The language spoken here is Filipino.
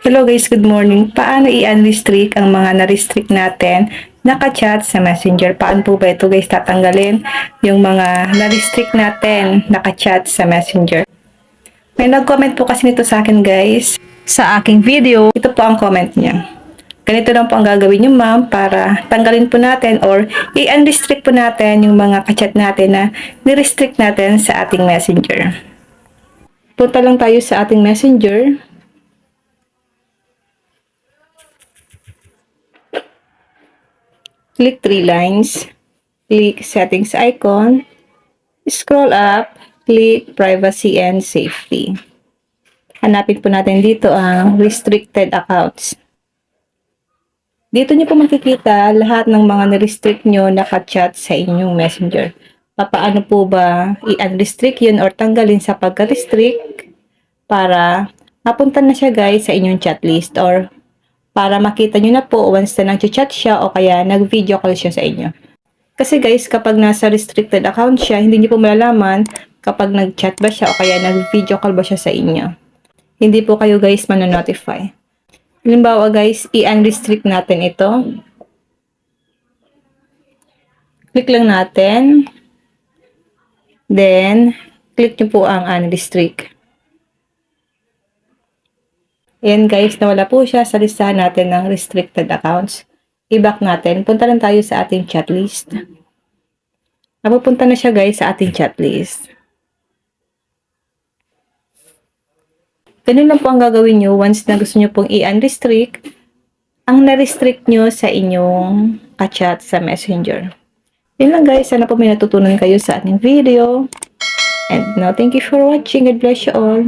Hello guys, good morning. Paano i-unrestrict ang mga na-restrict natin naka-chat sa Messenger? Paano po ba ito guys tatanggalin yung mga na-restrict natin naka-chat sa Messenger? May nag-comment po kasi nito sa akin guys sa aking video. Ito po ang comment niya. Ganito lang po ang gagawin nyo ma'am para tanggalin po natin or i-unrestrict po natin yung mga ka-chat natin na ni-restrict natin sa ating Messenger. Punta lang tayo sa ating Messenger. Click three lines, click settings icon, scroll up, click privacy and safety. Hanapin po natin dito ang restricted accounts. Dito nyo po makikita lahat ng mga na-restrict nyo naka-chat sa inyong messenger. Paano po ba i-unrestrict yun or tanggalin sa pagka-restrict para mapunta na siya guys sa inyong chat list or para makita nyo na po once na nag-chat siya o kaya nag-video call siya sa inyo. Kasi guys, kapag nasa restricted account siya, hindi nyo po malalaman kapag nag-chat ba siya o kaya nag-video call ba siya sa inyo. Hindi po kayo guys manonotify. Halimbawa guys, i-unrestrict natin ito. Click lang natin. Then, click nyo po ang unrestrict. Ayan guys, nawala po siya sa listahan natin ng restricted accounts. I-back natin. Punta lang tayo sa ating chat list. Napupunta na siya guys sa ating chat list. Ganun lang po ang gagawin nyo once na gusto nyo pong i-unrestrict ang na-restrict nyo sa inyong ka-chat sa Messenger. Yun lang guys, sana po may natutunan kayo sa ating video. And now, thank you for watching. God bless you all.